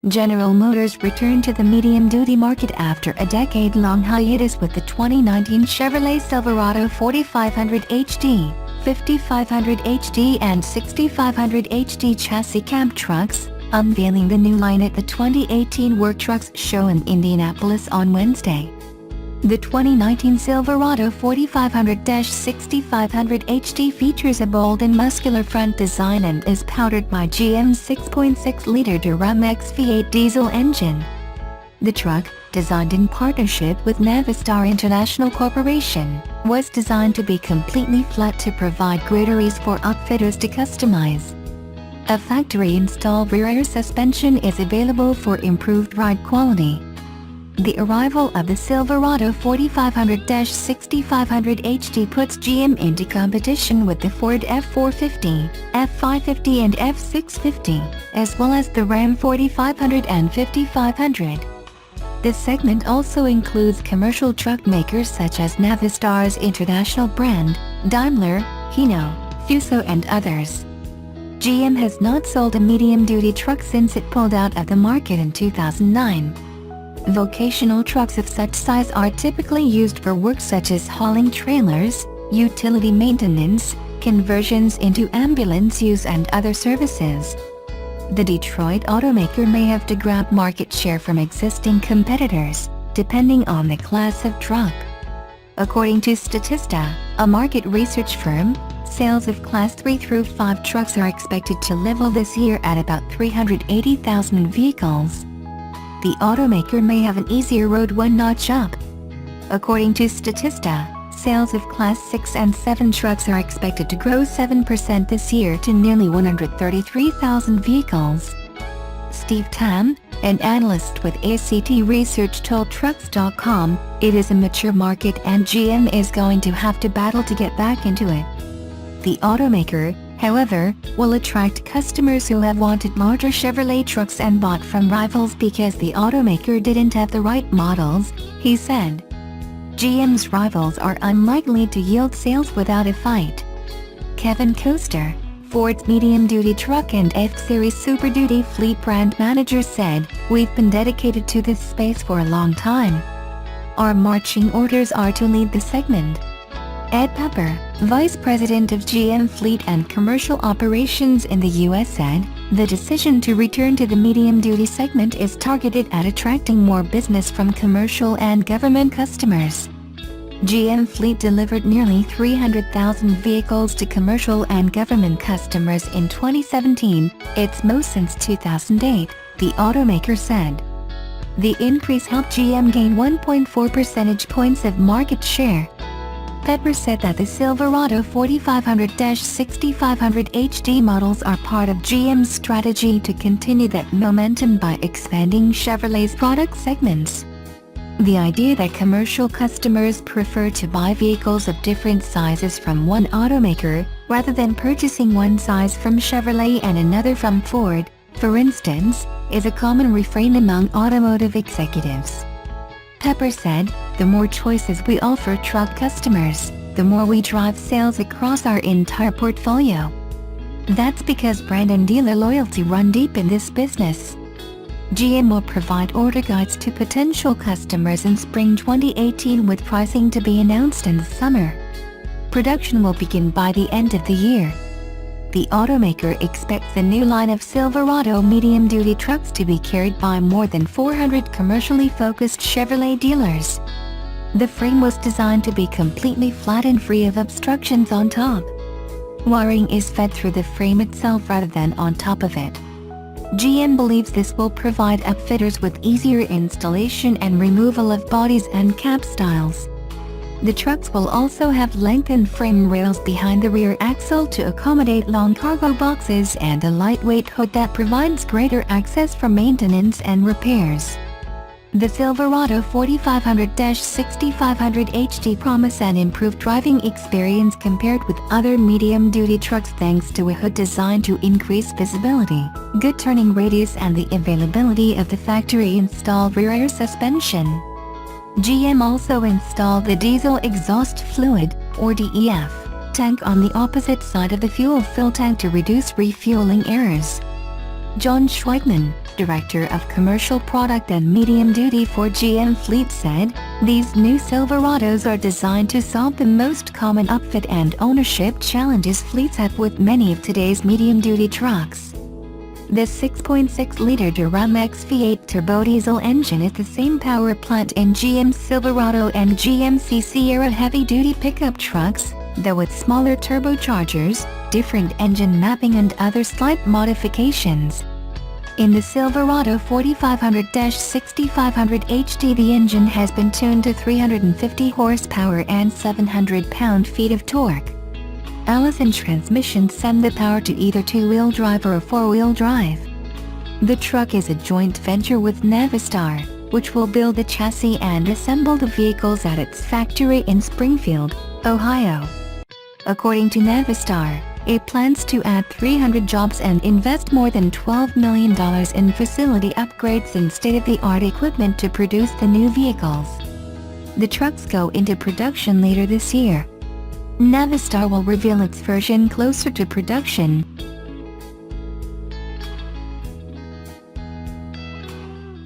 General Motors returned to the medium-duty market after a decade-long hiatus with the 2019 Chevrolet Silverado 4500 HD, 5500 HD and 6500 HD chassis cab trucks, unveiling the new line at the 2018 Work Trucks show in Indianapolis on Wednesday. The 2019 Silverado 4500-6500 HD features a bold and muscular front design and is powered by GM's 6.6-liter Duramax V8 diesel engine. The truck, designed in partnership with Navistar International Corporation, was designed to be completely flat to provide greater ease for upfitters to customize. A factory-installed rear suspension is available for improved ride quality. The arrival of the Silverado 4500-6500 HD puts GM into competition with the Ford F450, F550 and F650, as well as the Ram 4500 and 5500. This segment also includes commercial truck makers such as Navistar's international brand, Daimler, Hino, Fuso and others. GM has not sold a medium-duty truck since it pulled out of the market in 2009. Vocational trucks of such size are typically used for work such as hauling trailers, utility maintenance, conversions into ambulance use and other services. The Detroit automaker may have to grab market share from existing competitors, depending on the class of truck. According to Statista, a market research firm, sales of Class 3 through 5 trucks are expected to level this year at about 380,000 vehicles. The automaker may have an easier road one notch up. According to Statista, sales of Class 6 and 7 trucks are expected to grow 7% this year to nearly 133,000 vehicles. Steve Tam, an analyst with ACT Research told Trucks.com, "It is a mature market and GM is going to have to battle to get back into it." The automaker, however, will attract customers who have wanted larger Chevrolet trucks and bought from rivals because the automaker didn't have the right models, he said. GM's rivals are unlikely to yield sales without a fight. Kevin Koester, Ford's medium-duty truck and F-Series Super Duty fleet brand manager said, "We've been dedicated to this space for a long time. Our marching orders are to lead the segment." Ed Pepper, Vice President of GM Fleet and Commercial Operations in the U.S. said, "The decision to return to the medium-duty segment is targeted at attracting more business from commercial and government customers." GM Fleet delivered nearly 300,000 vehicles to commercial and government customers in 2017, its most since 2008, the automaker said. The increase helped GM gain 1.4 percentage points of market share. Pepper said that the Silverado 4500-6500 HD models are part of GM's strategy to continue that momentum by expanding Chevrolet's product segments. The idea that commercial customers prefer to buy vehicles of different sizes from one automaker, rather than purchasing one size from Chevrolet and another from Ford, for instance, is a common refrain among automotive executives. Pepper said, "The more choices we offer truck customers, the more we drive sales across our entire portfolio. That's because brand and dealer loyalty run deep in this business." GM will provide order guides to potential customers in spring 2018 with pricing to be announced in the summer. Production will begin by the end of the year. The automaker expects the new line of Silverado medium-duty trucks to be carried by more than 400 commercially focused Chevrolet dealers. The frame was designed to be completely flat and free of obstructions on top. Wiring is fed through the frame itself rather than on top of it. GM believes this will provide upfitters with easier installation and removal of bodies and cab styles. The trucks will also have lengthened frame rails behind the rear axle to accommodate long cargo boxes and a lightweight hood that provides greater access for maintenance and repairs. The Silverado 4500-6500 HD promise an improved driving experience compared with other medium-duty trucks thanks to a hood designed to increase visibility, good turning radius and the availability of the factory-installed rear suspension. GM also installed the diesel exhaust fluid, or DEF, tank on the opposite side of the fuel fill tank to reduce refueling errors. John Schweigman, Director of Commercial Product and Medium Duty for GM Fleet said, "These new Silverados are designed to solve the most common upfit and ownership challenges fleets have with many of today's medium-duty trucks." The 6.6-liter Duramax V8 turbodiesel engine is the same power plant in GM Silverado and GMC Sierra heavy-duty pickup trucks, though with smaller turbochargers, different engine mapping and other slight modifications. In the Silverado 4500-6500 HD, the engine has been tuned to 350 horsepower and 700 pound-feet of torque. Allison transmissions send the power to either two-wheel drive or a four-wheel drive. The truck is a joint venture with Navistar, which will build the chassis and assemble the vehicles at its factory in Springfield, Ohio. According to Navistar, it plans to add 300 jobs and invest more than $12 million in facility upgrades and state-of-the-art equipment to produce the new vehicles. The trucks go into production later this year. Navistar will reveal its version closer to production.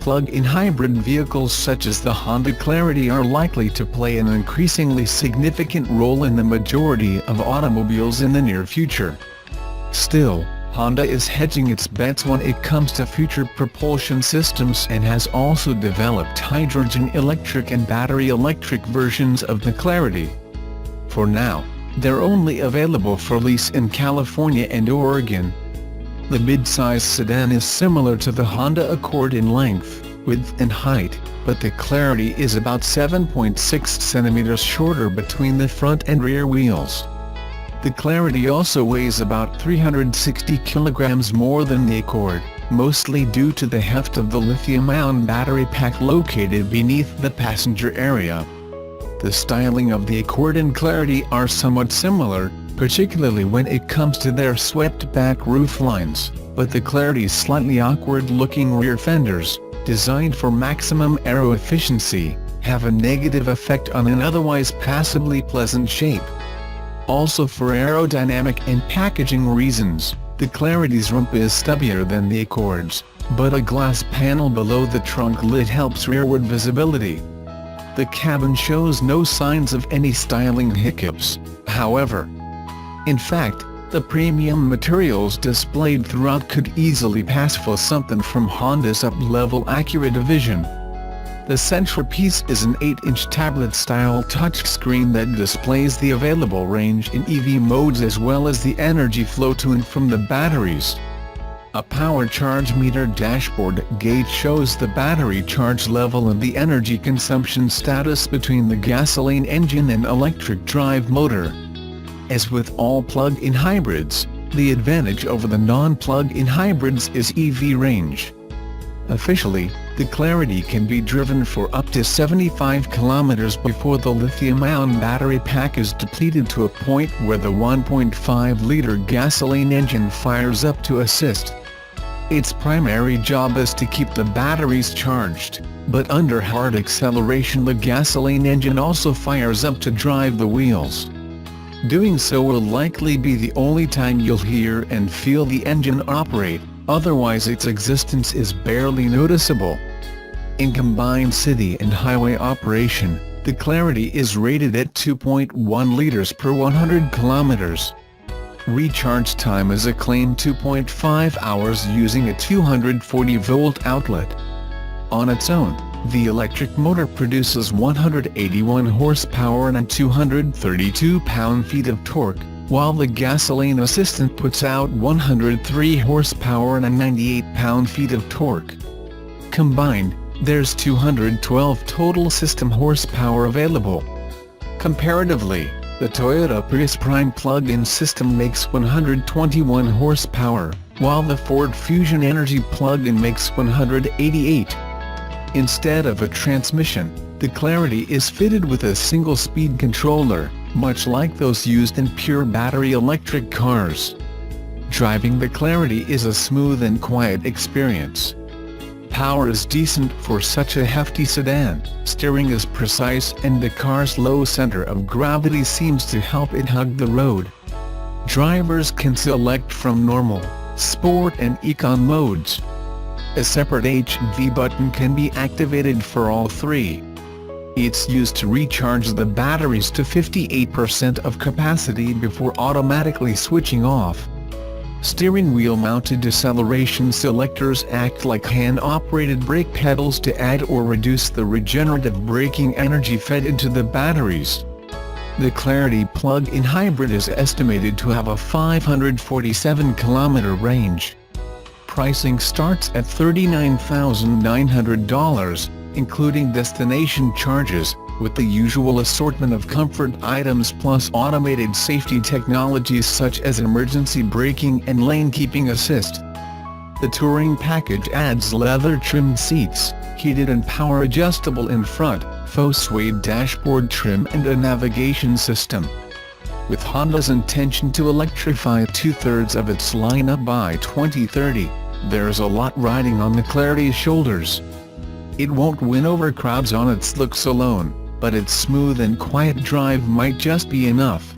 Plug-in hybrid vehicles such as the Honda Clarity are likely to play an increasingly significant role in the majority of automobiles in the near future. Still, Honda is hedging its bets when it comes to future propulsion systems and has also developed hydrogen electric and battery electric versions of the Clarity. For now, they're only available for lease in California and Oregon. The mid-size sedan is similar to the Honda Accord in length, width and height, but the Clarity is about 7.6 centimeters shorter between the front and rear wheels. The Clarity also weighs about 360 kilograms more than the Accord, mostly due to the heft of the lithium-ion battery pack located beneath the passenger area. The styling of the Accord and Clarity are somewhat similar, particularly when it comes to their swept-back roof lines, but the Clarity's slightly awkward-looking rear fenders, designed for maximum aero efficiency, have a negative effect on an otherwise passably pleasant shape. Also, for aerodynamic and packaging reasons, the Clarity's rump is stubbier than the Accord's, but a glass panel below the trunk lid helps rearward visibility. The cabin shows no signs of any styling hiccups, however. In fact, the premium materials displayed throughout could easily pass for something from Honda's up-level Acura division. The centerpiece is an 8-inch tablet-style touchscreen that displays the available range in EV modes as well as the energy flow to and from the batteries. A power charge meter dashboard gauge shows the battery charge level and the energy consumption status between the gasoline engine and electric drive motor. As with all plug-in hybrids, the advantage over the non-plug-in hybrids is EV range. Officially, the Clarity can be driven for up to 75 kilometers before the lithium-ion battery pack is depleted to a point where the 1.5-liter gasoline engine fires up to assist. Its primary job is to keep the batteries charged, but under hard acceleration the gasoline engine also fires up to drive the wheels. Doing so will likely be the only time you'll hear and feel the engine operate, otherwise its existence is barely noticeable. In combined city and highway operation, the Clarity is rated at 2.1 liters per 100 kilometers. Recharge time is a claimed 2.5 hours using a 240-volt outlet. On its own, the electric motor produces 181 horsepower and 232 pound-feet of torque, while the gasoline assistant puts out 103 horsepower and 98 pound-feet of torque. Combined, there's 212 total system horsepower available. Comparatively, the Toyota Prius Prime plug-in system makes 121 horsepower, while the Ford Fusion Energy plug-in makes 188. Instead of a transmission, the Clarity is fitted with a single-speed controller, much like those used in pure battery electric cars. Driving the Clarity is a smooth and quiet experience. Power is decent for such a hefty sedan, steering is precise and the car's low center of gravity seems to help it hug the road. Drivers can select from normal, sport and econ modes. A separate H&V button can be activated for all three. It's used to recharge the batteries to 58% of capacity before automatically switching off. Steering wheel-mounted deceleration selectors act like hand-operated brake pedals to add or reduce the regenerative braking energy fed into the batteries. The Clarity plug-in hybrid is estimated to have a 547-kilometer range. Pricing starts at $39,900, including destination charges, with the usual assortment of comfort items plus automated safety technologies such as emergency braking and lane-keeping assist. The touring package adds leather-trimmed seats, heated and power-adjustable in front, faux suede dashboard trim and a navigation system. With Honda's intention to electrify two-thirds of its lineup by 2030, there's a lot riding on the Clarity's shoulders. It won't win over crowds on its looks alone, but its smooth and quiet drive might just be enough.